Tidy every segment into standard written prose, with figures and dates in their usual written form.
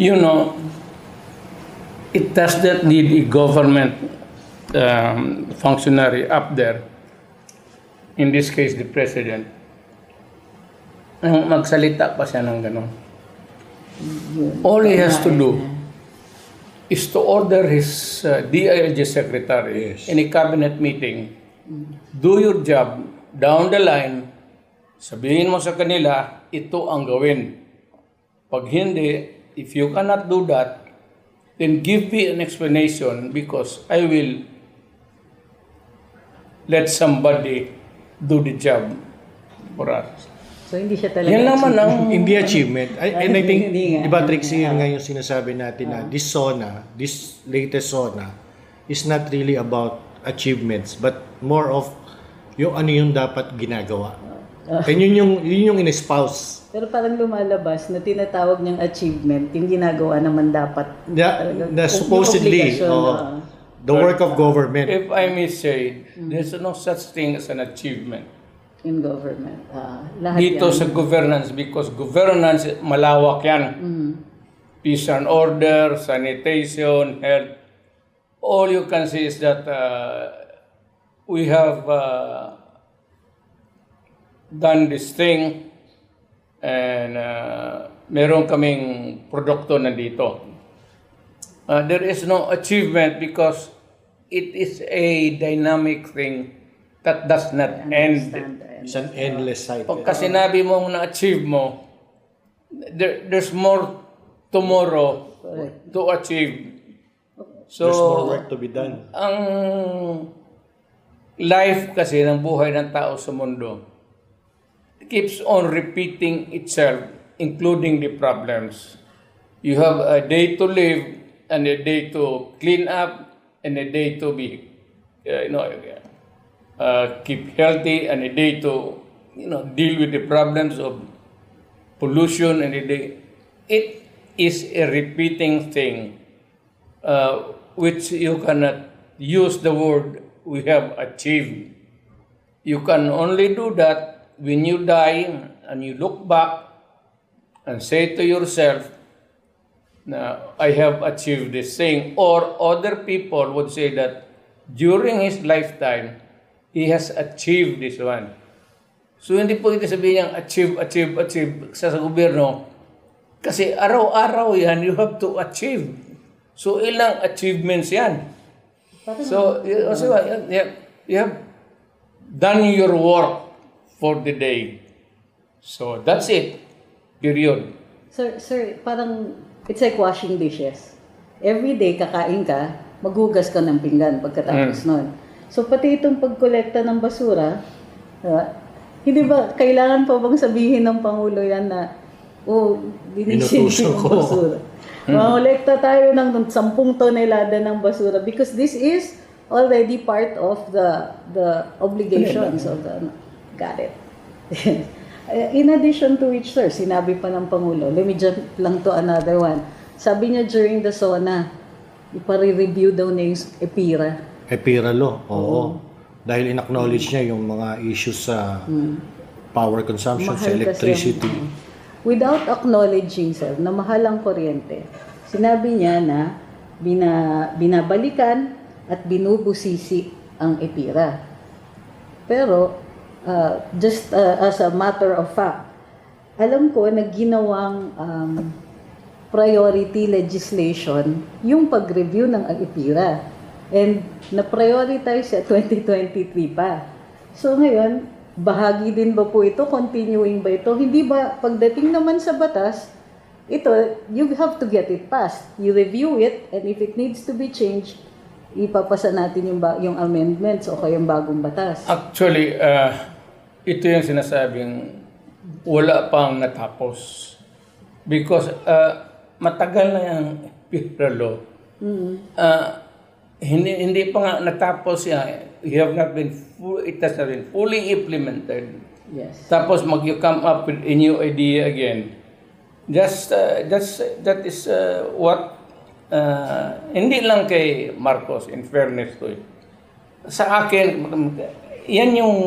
You know, it does not need a government functionary up there, in this case the president, ang magsalita pa siya ng gano'n. All he has to do is to order his DILG secretary in a cabinet meeting, do your job, down the line, sabihin mo sa kanila, ito ang gawin. Pag hindi, if you cannot do that, then give me an explanation because I will let somebody do the job for us. So hindi siya talaga Yan naman ang Hindi achievement. And I think, Hindi nga. di ba, Trixie, yun nga yung sinasabi natin na this SONA, this latest SONA, is not really about achievements, but more of yung ano yung dapat ginagawa. And yun yung in-espouse. Pero parang lumalabas na tinatawag niyang achievement, yung ginagawa naman dapat. The supposedly, the work of government. If I may say, there's no such thing as an achievement In government. Lahat dito yan. sa governance because governance malawak yan. Peace and order, sanitation, health. All you can see is that we have done this thing and meron kaming produkto nandito. There is no achievement because it is a dynamic thing that does not end. It's an endless cycle. Pagka sinabi mong na-achieve mo, there's more tomorrow to achieve. So, There's more work to be done. ang life kasi ng buhay ng tao sa mundo keeps on repeating itself, including the problems. You have a day to live and a day to clean up and a day to be, keep healthy and a day to, deal with the problems of pollution and a day. It is a repeating thing, which you cannot use the word we have achieved. You can only do that when you die and you look back and say to yourself, I have achieved this thing. Or other people would say that during his lifetime, he has achieved this one. So hindi po ito sabihin niyang achieve sa gobyerno. Kasi araw-araw yan, you have to achieve. So ilang achievements yan. So you have done your work for the day. So that's it. Period. Sir, parang it's like washing dishes. Every day kakain ka, maghugas ka ng pinggan pagkatapos nun. So pati itong pagkolekta ng basura, hindi ba kailangan pa bang sabihin ng Pangulo yan na linisin Inutusan yung ko. basura. Mangolekta tayo ng 10 tonelada ng basura because this is already part of the obligations of the... Got it. In addition to which, sir, sinabi pa ng Pangulo, let me jump lang to another one. Sabi niya during the SONA, ipare-review daw niya yung EPIRA. EPIRA law, oo. Dahil in-acknowledge niya yung mga issues sa power consumption, sa Mahal electricity. kasi without acknowledging, sir, na mahal ang kuryente, sinabi niya na binabalikan at binubusisi ang EPIRA. Pero, just as a matter of fact, alam ko na ginawang priority legislation yung pag-review ng EPIRA. And na-prioritize siya 2023 pa. So ngayon, bahagi din ba po ito? Continuing ba ito? Hindi ba, pagdating naman sa batas, ito, you have to get it passed. You review it, and if it needs to be changed, ipapasa natin yung amendments o kaya yung bagong batas. Actually, ito yung sinasabing wala pang natapos. Because matagal na yung EPIRA law. Hindi pa nga natapos yan. It has not been fully implemented. Yes. Tapos you come up with a new idea again. That is what hindi lang kay Marcos, in fairness to it. Sa akin, yan yung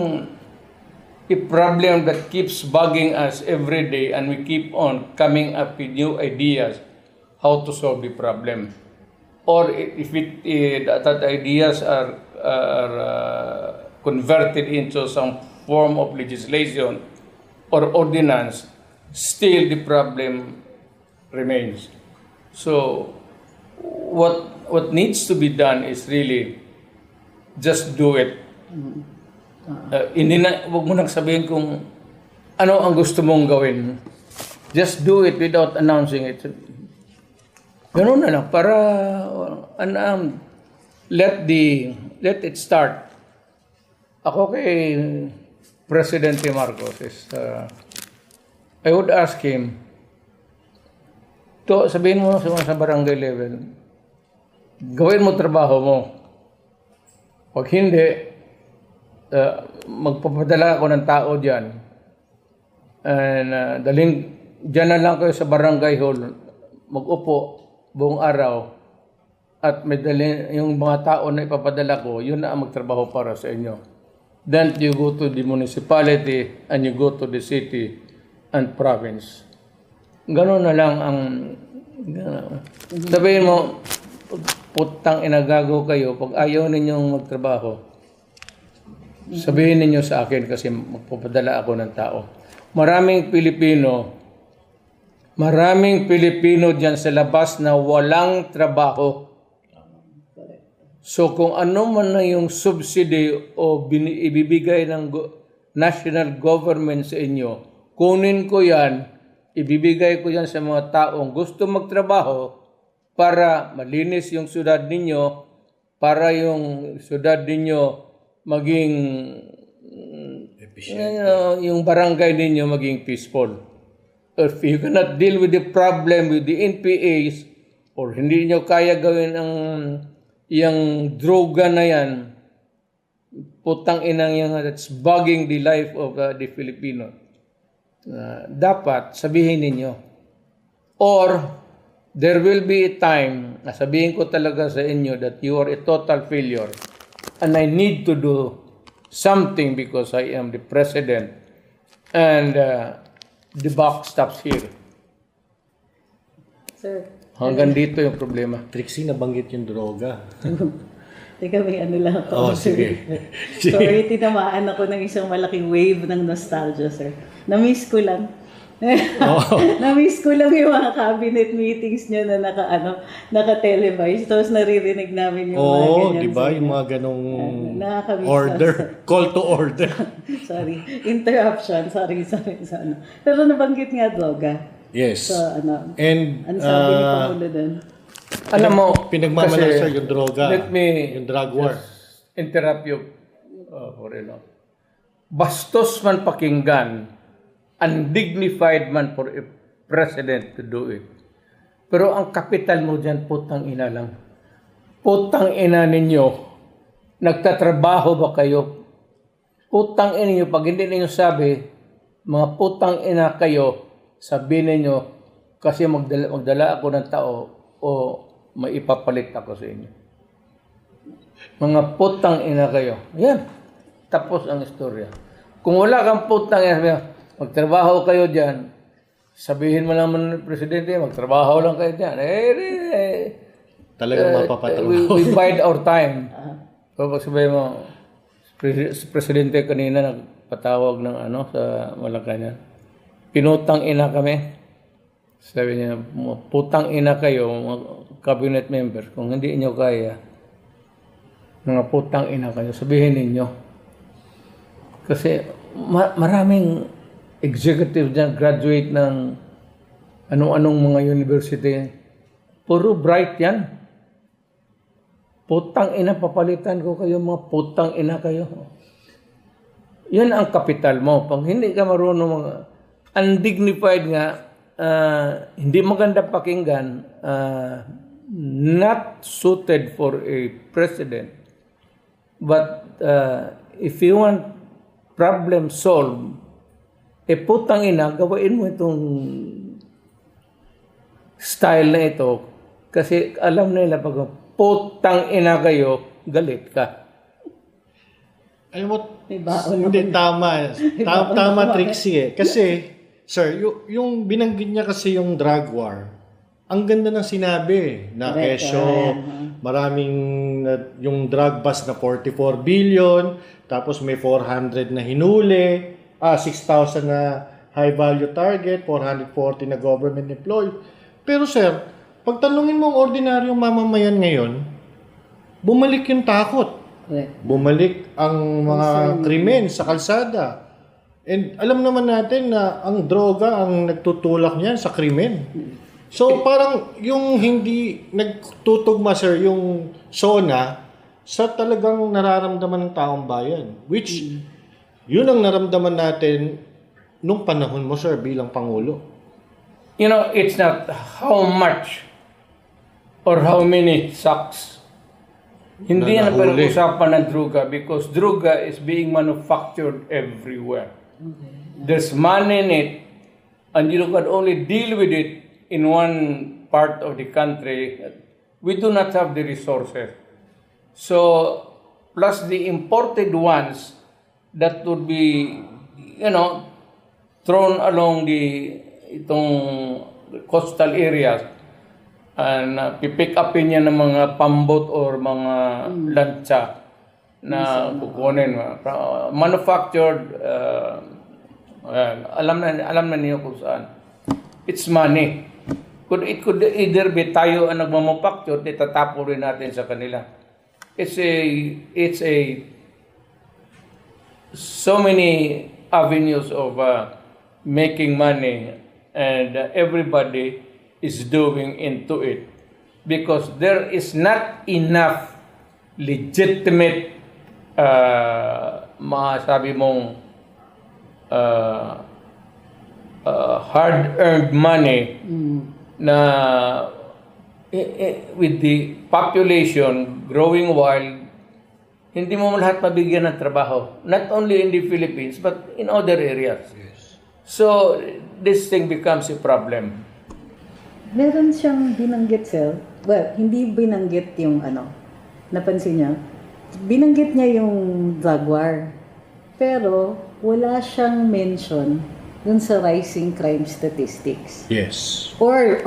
a problem that keeps bugging us every day and we keep on coming up with new ideas. how to solve the problem. Or if that ideas are converted into some form of legislation or ordinance, still the problem remains. So what needs to be done is really just do it. Huwag mo nang sabihin kung ano ang gusto mong gawin. Just do it without announcing it. Ganun na lang para let it start. Ako kay Presidente Marcos is I would ask him to sabihin mo sa barangay level, gawin mo trabaho mo. Pag hindi, magpapadala ako ng tao diyan. And diyan na lang kayo sa barangay hall, mag-upo buong araw at may yung mga tao na ipapadala ko, yun na ang magtrabaho para sa inyo. Then you go to the municipality and you go to the city and province. Ganon na lang ang sabihin mo, putang inagago kayo pag ayaw ninyong magtrabaho. Sabihin ninyo sa akin kasi magpapadala ako ng tao. Maraming Pilipino diyan sa labas na walang trabaho. So kung ano man na yung subsidy o ibibigay ng national government sa inyo, kunin ko yan, ibibigay ko yan sa mga taong gusto magtrabaho para malinis yung syudad ninyo, para yung syudad ninyo maging yung barangay ninyo maging peaceful. If you cannot deal with the problem with the NPAs or hindi nyo kaya gawin ang yung droga na yan, putang inang yan, that's bugging the life of the Filipino. Dapat sabihin ninyo. Or there will be a time na sabihin ko talaga sa inyo that you are a total failure and I need to do something because I am the president and the buck stops here. Sir, Hanggang dito yung problema. Trixie, nabanggit yung droga. teka, may ano lang ako. Sige. Sorry, tinamaan ako ng isang malaking wave ng nostalgia, sir. Na-miss ko lang. Na-miss ko lang yung mga cabinet meetings nyo na naka-televise. Tapos naririnig namin yung mga ganyan. Di ba? Yung mga ganong nakakamiss order. lang. Call to order. Sorry. Interruption. Sorry. Pero nabanggit nga droga. Yes. So, And ano sabi ni Pangulo doon? Alam mo, pinagmamalasa yung droga. Let me yung drug war. interrupt you for bastos man pakinggan, undignified man for a president to do it. Pero ang kapital mo dyan, putang ina lang. Putang ina ninyo, nagtatrabaho ba kayo? Putang ina ninyo, pag hindi ninyo sabi, mga putang ina kayo, sabihin ninyo, kasi magdala ako ng tao o maipapalit ako sa inyo. Mga putang ina kayo. Yan. Tapos ang istorya. Kung wala kang putang ina, magtrabaho kayo dyan. Sabihin mo naman ng presidente, magtrabaho lang kayo dyan. Talagang mapapatrabaho. We bide our time. Kapag sabihin mo, presidente kanina nagpatawag ng sa Malacanang. Pinutang ina kami. Sabi niya, putang ina kayo, mga cabinet members. Kung hindi inyo kaya, mga putang ina kayo, sabihin ninyo. Kasi maraming executive dyan, graduate ng anong-anong mga university. Puro bright yan. Putang ina, papalitan ko kayo, mga putang ina kayo. Yan ang kapital mo. Pag hindi ka marunong mga undignified nga, hindi maganda pakinggan, not suited for a president. But if you want problem solved, putang ina, gawain mo itong style na ito kasi alam nila pag putang ina kayo, galit ka. Alam mo, hindi tama. Tama Trixie eh. Kasi, sir, yung binanggit niya kasi yung drug war, ang ganda ng sinabi na Correct, kesyo, ayan. maraming yung drug bust na 44 billion, tapos may 400 na hinuli, 6,000 na high value target, 440 na government employee. Pero sir, pag tanungin mo ang ordinaryong mamamayan ngayon, bumalik yung takot. Correct. Bumalik ang mga krimen sa kalsada. And alam naman natin na ang droga ang nagtutulak niyan sa krimen. So parang yung hindi nagtutugma sir yung SONA sa talagang nararamdaman ng taong bayan. Which yun ang naramdaman natin nung panahon mo sir bilang Pangulo. You know, it's not how much or how many sacks. Hindi na nahuli. pinag-usapan ng droga because droga is being manufactured everywhere. There's money in it and you can only deal with it in one part of the country. We do not have the resources. So, plus the imported ones that would be, you know, thrown along itong coastal areas and pipick upin niya ng mga pambot or mga lancha na kukunin. Manufactured, alam na niyo kung saan. It's money. It could either be tayo ang nagmamufacture, itatapo rin natin sa kanila. It's a so many avenues of making money and everybody is doing into it because there is not enough legitimate masabi mong hard-earned money na with the population growing wild, hindi mo lahat mabigyan ng trabaho. Not only in the Philippines, but in other areas. Yes. So, this thing becomes a problem. Meron siyang binanggit, sir. Well, hindi binanggit yung napansin niya. Binanggit niya yung drug war. Pero, wala siyang mention dun sa rising crime statistics. Yes. Or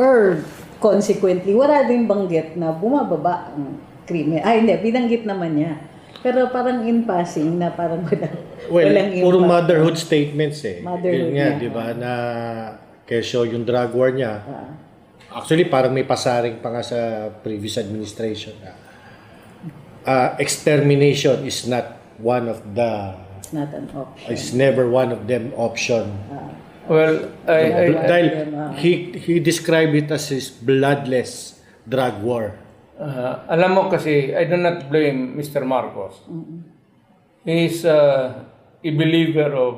consequently, wala din banggit na bumababa ang krimen. Hindi, binanggit naman niya. Pero parang in passing na parang walang impact. Puro motherhood statements eh. Motherhood Yun nga, niya. di ba, na kesyo yung drug war niya. Actually, parang may pasaring pa nga sa previous administration. Extermination is not one of the... It's not an option. It's never one of them option. Well, Dahil he described it as his bloodless drug war. alam mo kasi, I do not blame Mr. Marcos. He's a believer of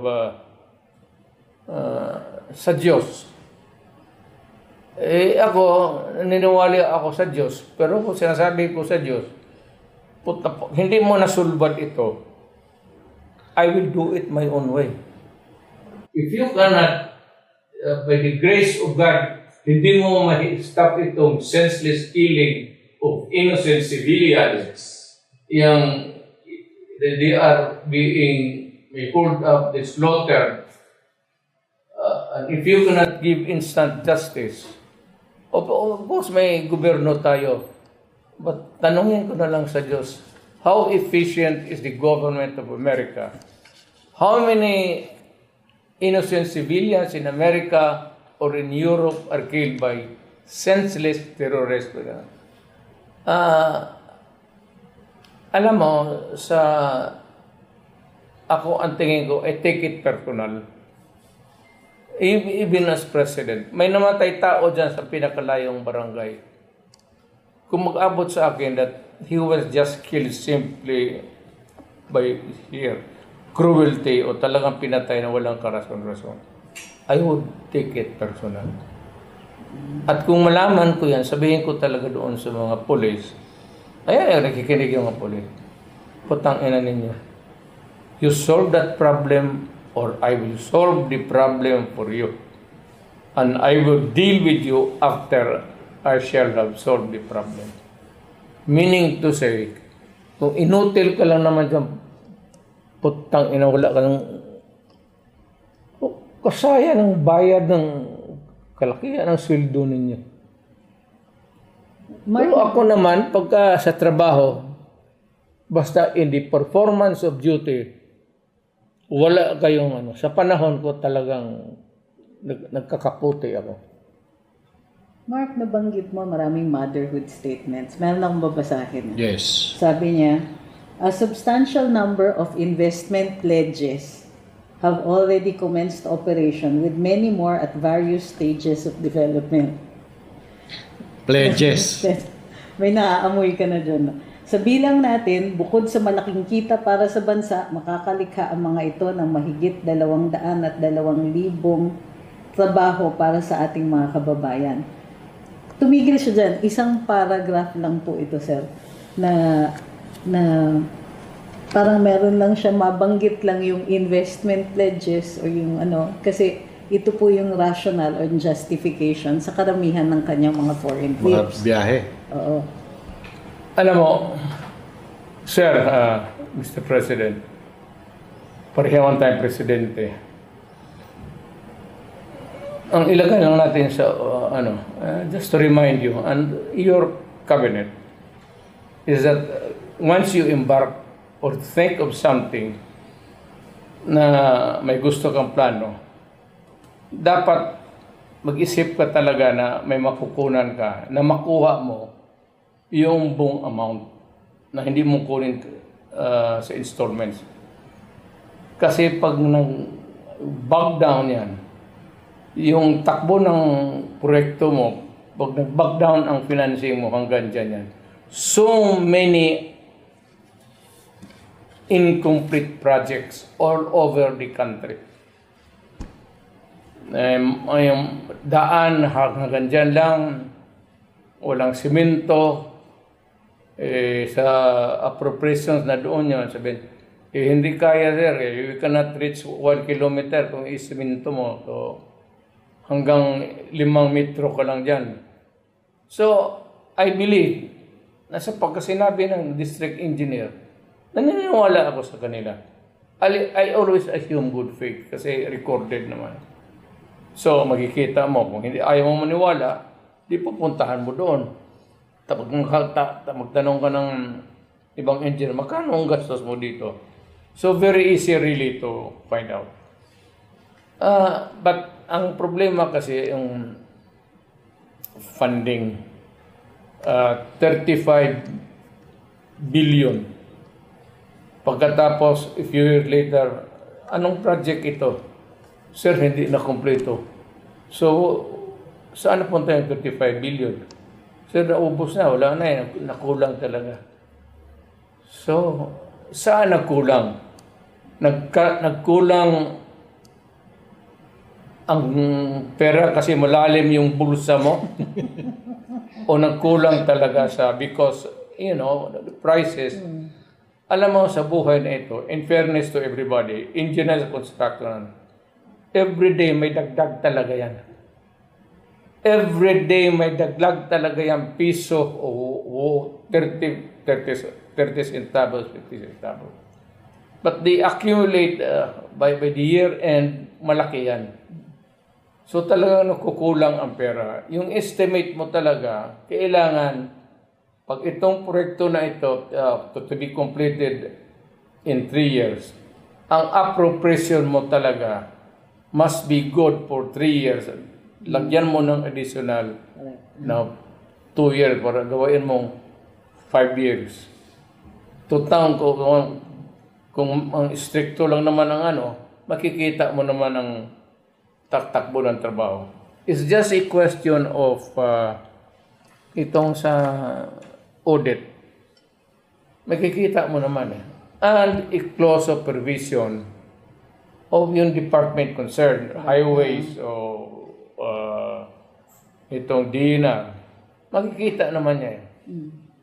sa Diyos. Ako, naniniwala ako sa Diyos, pero kung sinasabi ko sa Diyos, hindi mo nasulbad ito, I will do it my own way. If you cannot, by the grace of God, hindi mo ma-stop itong senseless killing of innocent civilians, yung they are being pulled up, they slaughtered, and if you cannot give instant justice, of course may gobyerno tayo, but tanungin ko na lang sa Diyos, how efficient is the government of America? How many innocent civilians in America or in Europe are killed by senseless terrorists? Alam mo, ako ang tingin ko, I take it personal. Even as president, may namatay tao dyan sa pinakalayong barangay. Kung mag-abot sa akin that he was just killed simply by cruelty o talagang pinatay na walang karason-rason, I would take it personal. At kung malaman ko yan, sabihin ko talaga doon sa mga polis, ayan, nakikinig yung mga polis, putang ina ninyo, you solve that problem or I will solve the problem for you. And I will deal with you after I shall have solved the problem. Meaning to say, kung inutil ka lang naman dyan, putang ina, wala ka ng kasaya ng bayad ng kalakihan ng sweldo ninyo. Pero ako naman, pagka sa trabaho, basta in the performance of duty, wala kayong ano. Sa panahon ko talagang nagkakaputi ako. Mark, nabanggit mo maraming motherhood statements. Meron akong babasahin. Yes. Sabi niya, a substantial number of investment pledges have already commenced operation with many more at various stages of development. Pledges. May naaamoy ka na dyan. No? Sa bilang natin, bukod sa malaking kita para sa bansa, makakalikha ang mga ito ng mahigit 200 at 2,000 trabaho para sa ating mga kababayan. Tumigil siya dyan. Isang paragraph lang po ito, sir, na parang meron lang siya, mabanggit lang yung investment pledges o yung ano, kasi ito po yung rational or justification sa karamihan ng kanyang mga foreign Mga trips. biyahe. Oo. Alam mo, Sir, Mr. President, parehawan tayong presidente. Ang ilagay lang natin sa, just to remind you, and your cabinet, is that once you embark or think of something na may gusto kang plano, dapat mag-isip ka talaga na may makukunan ka, na makuha mo yung buong amount na hindi mo kunin sa installments. Kasi pag nag-bog down yan, yung takbo ng proyekto mo, pag nag-bog down ang financing mo hanggang dyan yan, so many incomplete projects all over the country. Yung daan hanggang dyan lang, walang simento, sa appropriations na doon yun, sabihin, hindi kaya sir, you cannot reach 1 kilometer kung isiminto mo, so hanggang 5 metro ka lang dyan. So, I believe, nasa pagkasinabi ng district engineer, naniniwala ako sa kanila. I always assume good faith kasi recorded naman. So, makikita mo, kung hindi ayaw mo maniwala, di pupuntahan mo doon. Tapos magtanong ka ng ibang engineer, magkano ang gastos mo dito? So, very easy really to find out. But, ang problema kasi yung funding, 35 billion. Pagkatapos, a few years later, anong project ito? Sir, hindi na kompleto. So, saan napunta yung 35 billion? Sir, naubos na, wala na eh, nakulang talaga. So, saan nagkulang? Nagkulang ang pera kasi malalim yung bulsa mo? O nagkulang talaga sa, because, you know, the prices, alam mo sa buhay na ito, in fairness to everybody, engineers, construction, every day may dagdag talaga yan. Every day may dagdag talaga yan, piso o 30 centavos, 50 centavos. But they accumulate by the year and malaki yan. So talagang nakukulang ang pera. Yung estimate mo talaga, kailangan, pag itong proyekto na ito to be completed in 3 years, ang appropriation mo talaga must be good for 3 years. Lagyan mo ng additional na 2 years para gawain mong 5 years. Tutang kung ang stricto lang naman ang makikita mo naman ang takbo ng trabaho. It's just a question of itong sa audit. Makikita mo naman and a clause of provision of yung department concerned, highways o itong DINA, makikita naman niya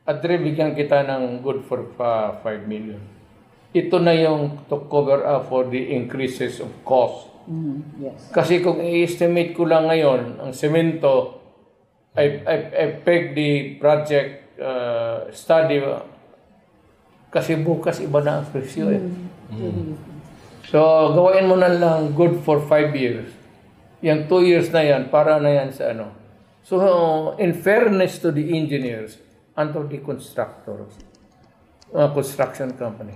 at bigyan kita ng good for 5 million. Ito na yung to cover up for the increases of cost. Yes. Kasi kung i-estimate ko lang ngayon, ang semento, I peg the project study, kasi bukas iba na ang presyo So, gawain mo na lang good for 5 years. Yung 2 years na yan, para na yan sa So, in fairness to the engineers and to the constructors, construction company,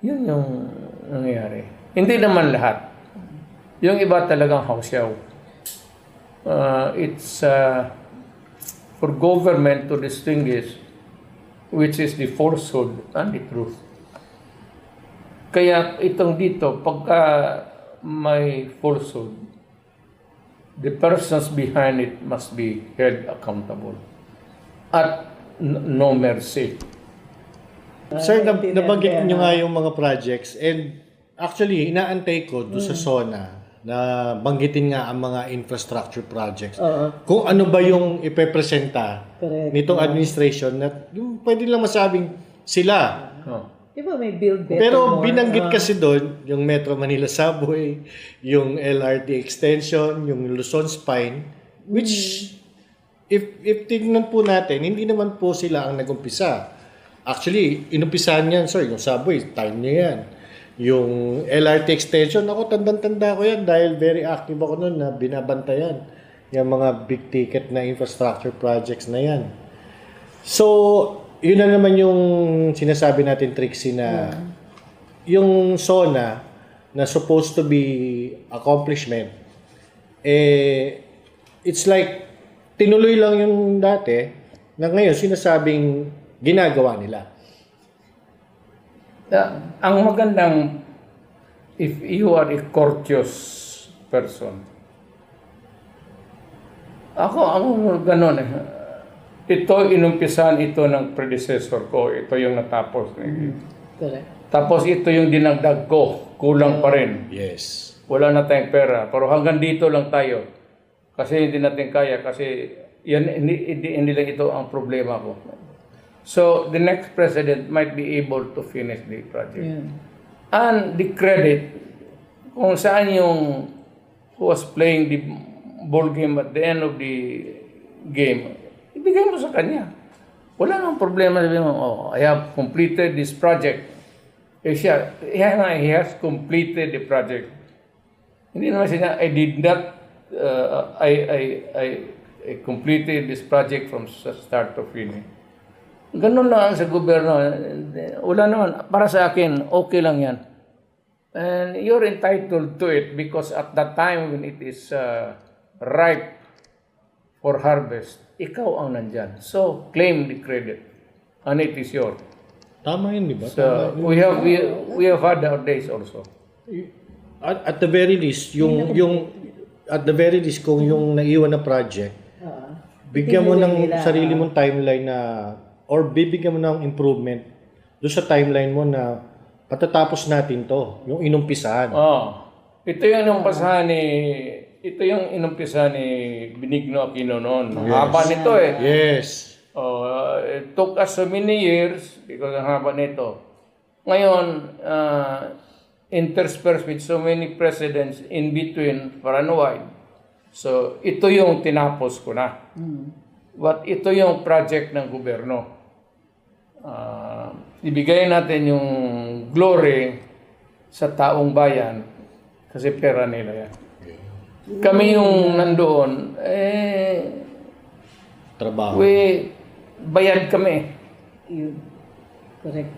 yun yung nangyayari. Hindi naman lahat. Yung iba talagang hausyaw. It's for government to distinguish which is the falsehood and the truth. Kaya itong dito, pagka may falsehood, the persons behind it must be held accountable. At no mercy. Sir, nabanggit nyo nga yung mga projects and actually, inaantay ko doon sa SONA na banggitin nga ang mga infrastructure projects. Kung ano ba yung ipepresenta nitong administration na yung pwede lang masabing sila. Di ba may build better Pero more? binanggit kasi doon yung Metro Manila Subway, yung LRT extension, yung Luzon Spine, which if tignan po natin, hindi naman po sila ang nagumpisa. Actually, inumpisahan yan, sir, yung subway, time niya yan. Yung LRT extension, ako tandang-tanda ko yan dahil very active ako noon na binabantayan yung mga big ticket na infrastructure projects na yan. So, yun na naman yung sinasabi natin, Trixie, na yung SONA na supposed to be accomplishment, it's like tinuloy lang yung dati na ngayon sinasabing ginagawa nila. Ang magandang, if you are a courteous person, ako, ang gano'n ito, inumpisan ito ng predecessor ko, ito yung natapos. Correct. Tapos ito yung dinagdag ko, kulang pa rin. Yes. Wala na tayong pera, pero hanggang dito lang tayo. Kasi hindi natin kaya, kasi hindi lang ito ang problema ko. So, the next president might be able to finish the project. And the credit, kung saan yung who was playing the ball game at the end of the game, ibigay mo sa kanya. Wala nang problema. Sabi mo, I have completed this project. He has completed the project. Hindi naman siya, I did not, I completed this project from start to finish. Ganun lang sa gobyerno. Wala naman. Para sa akin, okay lang yan. And you're entitled to it because at that time when it is ripe for harvest, ikaw ang nandyan. So, claim the credit. And it is yours. Tama yun, di ba? So, we have had our days also. At the very least, at the very least, kung yung naiwan na project, bigyan mo ng sarili mong timeline na or bibigyan mo ng improvement doon sa timeline mo na patatapos natin to, yung inumpisahan. Ito yung inumpisahan ni Benigno Aquino noon. Haba nito eh. Yes. It took us so many years because ang haba nito. Ngayon, interspersed with so many presidents in between far and wide. So, ito yung tinapos ko na. But ito yung project ng gobyerno. Ibigay natin yung glory sa taong bayan kasi pera nila yan. Kami yung nandoon, Trabaho. Bayad kami. Yun. Correct.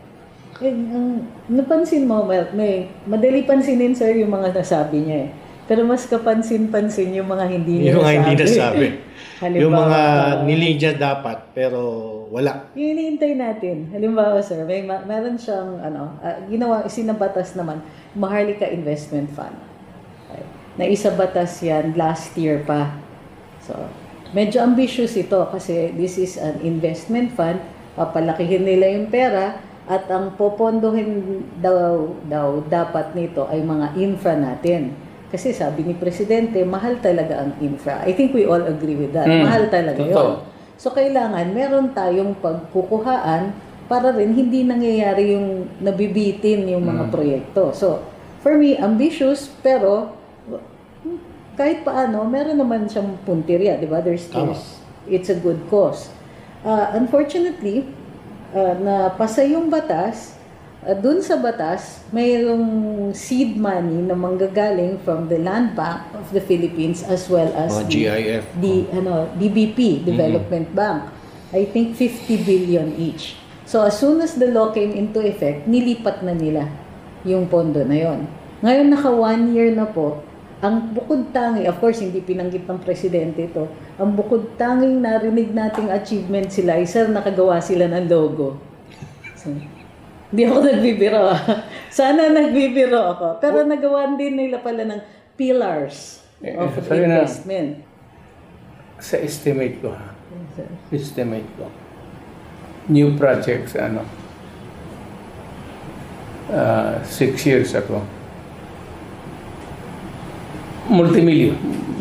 Napansin mo, may madali pansinin, sir, yung mga nasabi niya eh. Pero mas kapansin-pansin yung mga hindi niya yung mga hindi nasabi. Halimbawa, yung mga nilinya dapat, pero wala. Yung iniintay natin. Halimbawa, sir, meron siyang, isinabatas naman, Maharlika Investment Fund. Okay. Naisabatas yan last year pa. So, medyo ambitious ito kasi this is an investment fund, papalakihin nila yung pera, at ang popondohin daw dapat nito ay mga infra natin. Kasi sabi ni Presidente, mahal talaga ang infra. I think we all agree with that. Mahal talaga yun. So, kailangan meron tayong pagkukuhaan para rin hindi nangyayari yung nabibitin yung mga proyekto. So, for me, ambitious, pero kahit paano, meron naman siyang puntirya, di ba? It's a good cause. Unfortunately, napasa yung batas Dun sa batas, mayroong seed money na manggagaling from the Land Bank of the Philippines as well as Mga GIF. DBP, Development Bank. I think 50 billion each. So as soon as the law came into effect, nilipat na nila yung pondo na yon. Ngayon naka 1 year na po, ang bukod tangi, of course hindi pinanggit ng presidente ito, ang bukod tanging narinig nating achievement sila, sir, nakagawa sila ng logo. So, hindi ako nagbibiro. Sana nagbibiro ako. Pero nagawa din nila pala ng pillars of sorry na. investment. Sa estimate ko, new projects, 6 years ago, multimillion,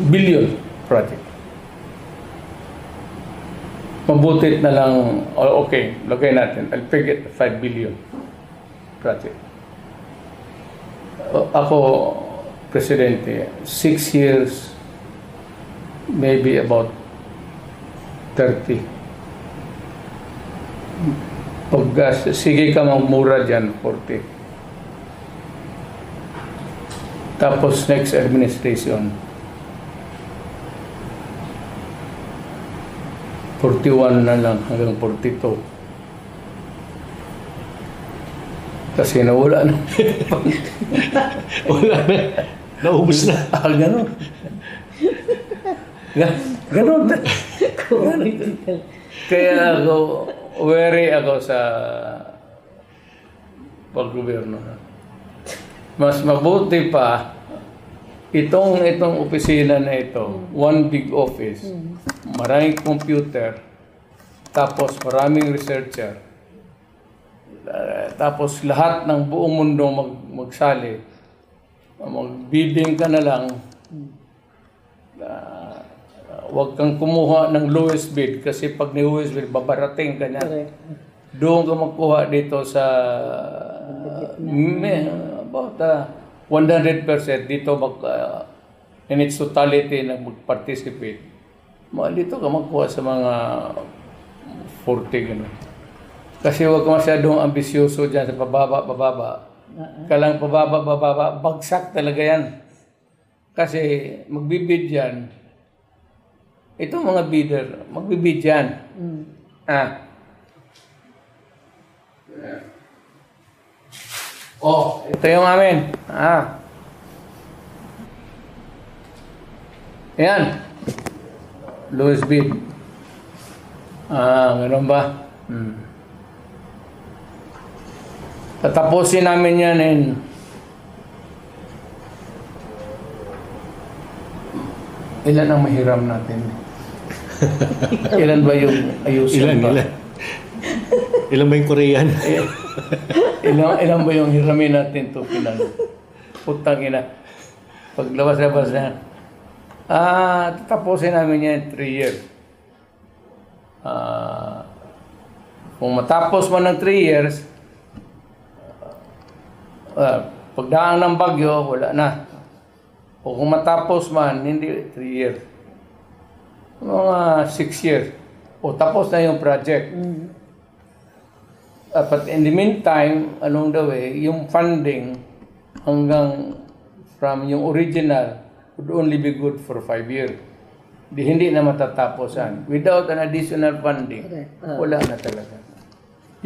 billion project. Mabutit na lang, okay, lagay natin, I'll peg it 5 billion project. Ako, Presidente, 6 years, maybe about 30. Pag sige ka magmura dyan, 40. Tapos next administration, 41 na lang hanggang 42. Kasi nawala na. Wala na. Naubos na. Ganun. Ganun. Kaya ako, wary ako sa paggobyerno. Mas mabuti pa, itong opisina na ito, one big office, maraming computer, tapos maraming researcher, tapos lahat ng buong mundo magsali, magbidding ka na lang, huwag kang kumuha ng lowest bid kasi pag ni lowest bid, babarating ka niya. Doon ka magkuha dito sa about 100% dito in its totality na mag-participate. Dito ka magkuha sa mga 40 gano'n. Kasi huwag ka masyadong ambisyoso dyan sa pababa. Kalang pababa, bagsak talaga yan. Kasi magbibid yan. Itong mga bidder, magbibid yan. Ito yung amin. Yan. Lowest bid. Ganun ba? Tatapusin namin yan ilan ang mahiram natin? Ilan ba yung ayusin ba? Ilan ba yung Korean? ilan ba yung hiramin natin to pinan? Putang ina. Paglabas-labas na. Tatapusin namin yan 3 years. Kung matapos man ng 3 years, pagdaan ng bagyo, wala na. O kung matapos man, hindi 3 years. Mga 6 years. O tapos na yung project. But in the meantime, along the way, yung funding hanggang from yung original would only be good for 5 years. Hindi na matataposan. Without an additional funding, wala na talaga.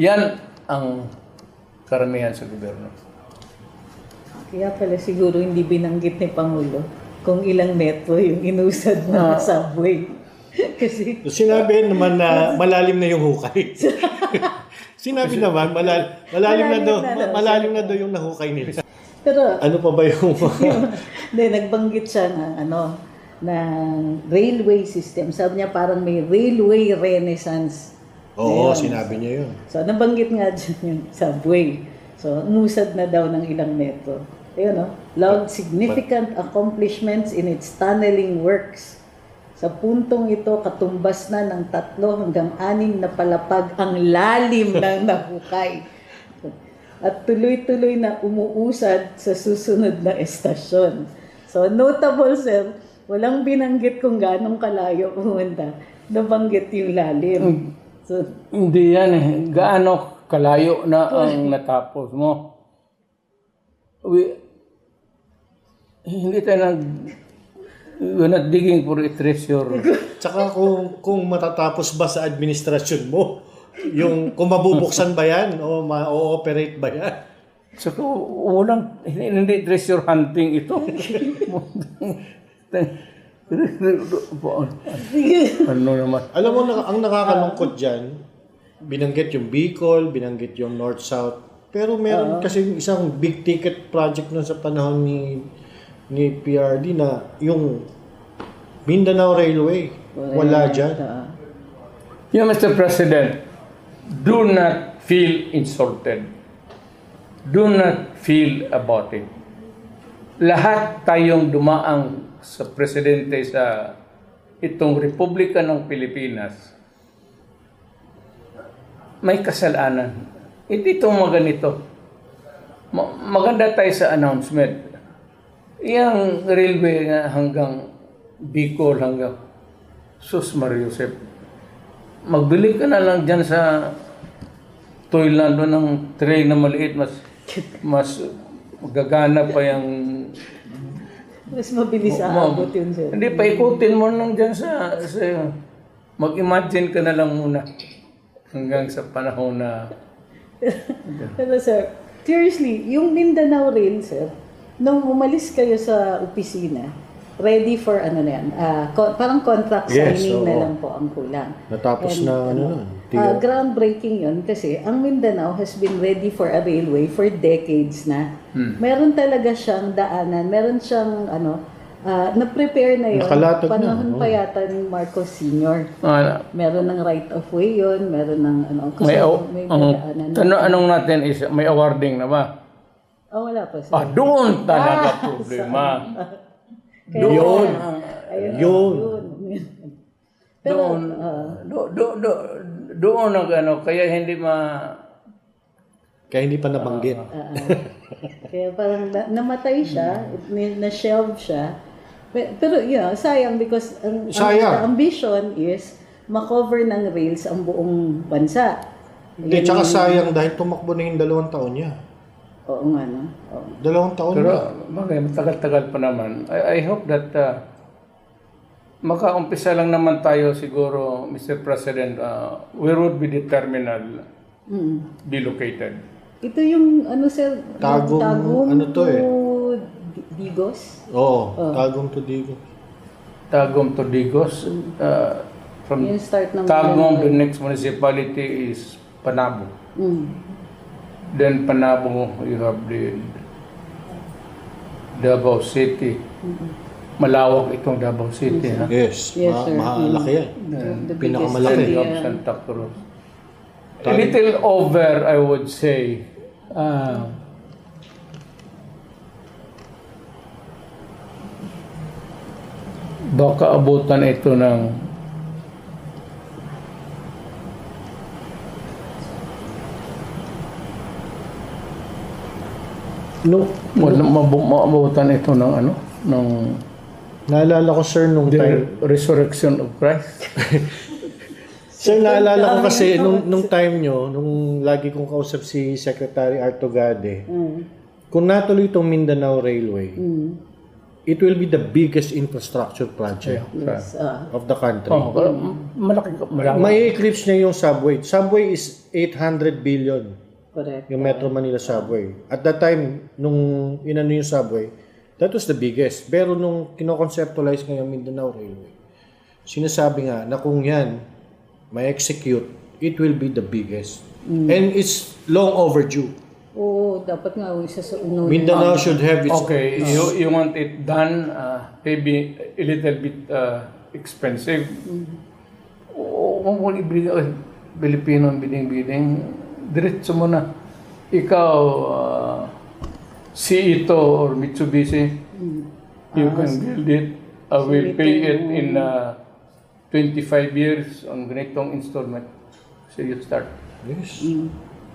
Yan ang karamihan sa gobyerno. Kaya pala siguro hindi binanggit ni Pangulo kung ilang metro yung inusad ng subway. Kasi sinabi naman na malalim na yung hukay. Sinabi naman malalim na daw yung nahukay nila. Pero ano pa ba yung nagbanggit siya ng railway system. Sabi niya parang may railway renaissance. Oo, sinabi niya yun. So nabanggit nga dyan yung subway. So umusad na daw ng ilang metro. Ayun, loud significant accomplishments in its tunneling works. Sa puntong ito, katumbas na ng 3 hanggang 6 na palapag ang lalim ng nahukay. At tuloy-tuloy na umuusad sa susunod na estasyon. So notable, sir, walang binanggit kung ganong kalayo pumunta. Nabanggit yung lalim. So, hindi yan eh. Gaano kalayo na ang natapos mo. Hindi tayo we're not digging for a treasure. Tsaka kung matatapos ba sa administrasyon mo, yung kung mabubuksan ba yan o ma-ooperate ba yan? So, hindi treasure hunting ito. Ano naman? Alam mo, ang nakakalungkot dyan, binanggit yung Bicol, binanggit yung North-South, pero meron kasi isang big ticket project nun sa panahon ni PRD na yung Mindanao Railway. Wala dyan. Mr. President, do not feel insulted. Do not feel about it. Lahat tayong dumaang sa presidente sa itong Republika ng Pilipinas may kasalanan. Itong mga ganito. Maganda tayo sa announcement. Yang railway nga hanggang Bicol, hanggang Sus Mariusep. Magbili ka na lang dyan sa Toyland ng train na maliit. Mas gagana pa yung... Mas mabilis aabot yun, sir. Hindi, paikutin mo lang dyan sa mag-imagine ka na lang muna hanggang sa panahon na... Pero sir, seriously, yung Mindanao Rail, sir, nung umalis kayo sa opisina, ready for ano na yan, parang contract signing na lang po ang kulang. Natapos na nun. Groundbreaking yun kasi ang Mindanao has been ready for a railway for decades na. Meron talaga siyang daanan, meron siyang na-prepare na yun. Nakalatag Panahon na. pa yata ni Marcos Sr. Meron ng right of way yun, meron ng kasi may daanan. Anong natin is, may awarding na ba? Wala pa sir. Doon talaga problema. Yun. Pero, doon ang kaya hindi Kaya hindi pa nabanggit. kaya parang namatay siya, na-shelve siya. Pero sayang because ang ambition is makover ng rails ang buong bansa. Hindi, tsaka sayang dahil tumakbo na yung 2 taon niya. Oo nga, no? 2 taon Pero na. matagal-tagal pa naman. I hope that makaumpisa lang naman tayo siguro, Mr. President, where would be the terminal be located? Ito yung sir, Tagum, ano to Digos? Oo, Tagum to Digos. Tagum to Digos. From Yung start ng Tagum, the next municipality is Panabo. Then Panabo, you have the Davao City. Malawak itong Davao City. Ha? Yes, Yes, sir. malaki yan. The Pinakamalaki. biggest City of Santa Cruz. A little over, I would say. Baka abutan ito ng mabutan ito ng ng Naalala ko, sir, nung time. the resurrection of Christ. Sir, naalala ko kasi nung time nyo, nung lagi kong kausap si Secretary Artogade, kung natuloy itong Mindanao Railway, it will be the biggest infrastructure project Yes, of the country. Malaki. May eclipse niya yung subway. Subway is 800 billion. correct. Yung Metro Manila subway. At that time, nung inano yung subway, that was the biggest. Pero nung kinoconceptualize ngayon Mindanao Railway, sinasabi nga na kung yan may execute, it will be the biggest. And it's long overdue. Oo, dapat nga isa sa uno. Mindanao should have its... Okay, you want it done, maybe a little bit expensive. Kung ibigay Pilipino ang bidding, diretso mo na. Ikaw, Ito or Mitsubishi, you can build it. I will pay it in 25 years on ganitong installment. So you start. Yes.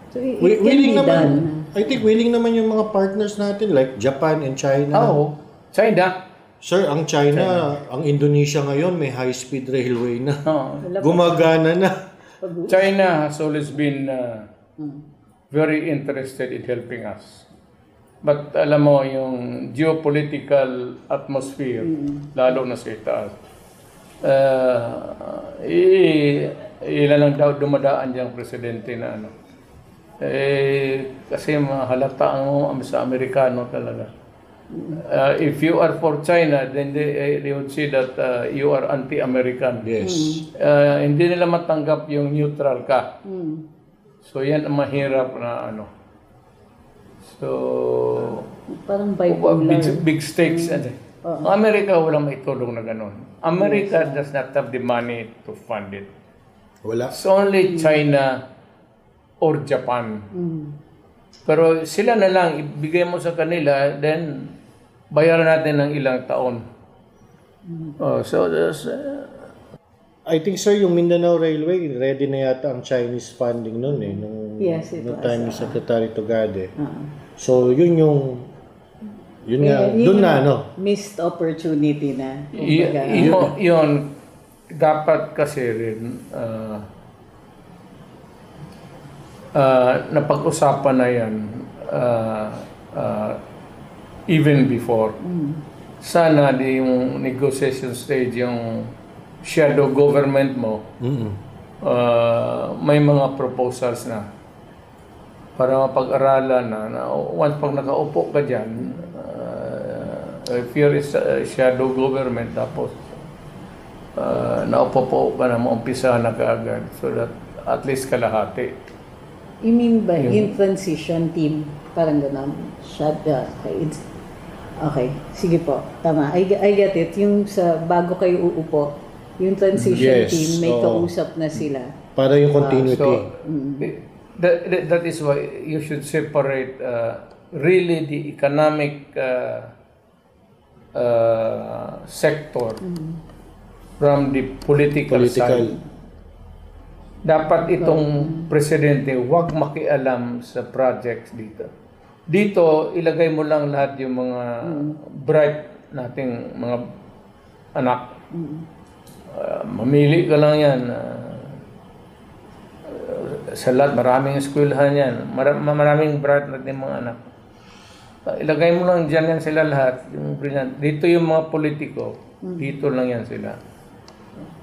So, it Willing can be naman, done. I think willing naman yung mga partners natin like Japan and China. Oo. China. Sir, ang China, ang Indonesia ngayon may high-speed railway na. Oo. Gumagana na. China has always been very interested in helping us. But alam mo, yung geopolitical atmosphere, lalo na sa itaas, ilan lang daw dumadaan diyang presidente na ano. Kasi mahalata ang sa Amerikano talaga. If you are for China, then they would say that you are anti-American. Yes. Hindi nila matanggap yung neutral ka. So yan ang mahirap na ano. So Parang bipolar. big stakes. Ang Amerika walang maitulong na ganun. America does not have the money to fund it. Wala. It's only China or Japan. Pero sila na lang, ibigay mo sa kanila, then bayaran natin ng ilang taon. So there's, I think, sir, yung Mindanao Railway, ready na yata ang Chinese funding nun eh. Nung, Yes, it nung was, time ni Secretary Tugade. So, yun nga, dun na, no? Missed opportunity na. Kumbaga. yun, dapat kasi rin, napag-usapan na yan even before. Sana di yung negotiation stage, yung shadow government mo, may mga proposals na para mapag-aralan na once pag nakaupo ka dyan, if you're a shadow government, tapos naupo po ka na, maumpisa na kaagad so that at least kalahati. You mean by in transition team? Parang gano'n. Okay, sige po. Tama. I get it. Yung sa bago kayo uupo, yung transition Yes, team, may oo. kausap na sila. Para yung continuity. So, that is why you should separate really the economic sector from the political side. Dapat itong presidente huwag makialam sa projects dito. Dito, ilagay mo lang lahat yung mga bright nating mga anak. Mamili ka lang yan. Sa lahat, maraming eskwelahan yan. Maraming bright natin mga anak. Ilagay mo lang dyan yan sila lahat. Yung brilliant. Dito yung mga politiko. Dito lang yan sila.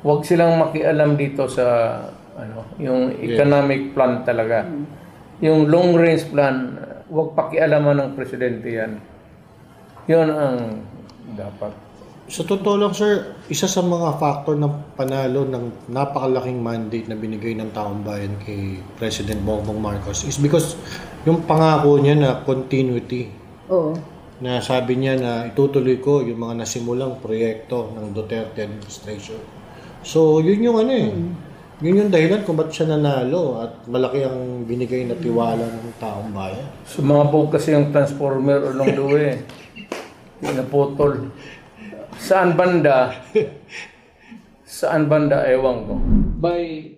Huwag silang makialam dito sa yung economic plan talaga. Yung long range plan, huwag pakialaman ng presidente yan. Yun ang dapat. Sa totoo lang, sir, isa sa mga factor ng panalo ng napakalaking mandate na binigay ng taong bayan kay President Bongbong Marcos is because yung pangako niya na continuity. Oo. Na sabi niya na itutuloy ko yung mga nasimulang proyekto ng Duterte administration. So, yun yung yun yung dahilan kung ba't siya nanalo at malaki ang binigay na tiwala ng taong bayan. Sumabog kasi yung transformer along the way. Pinaputol. Saan banda? Ewan ko. By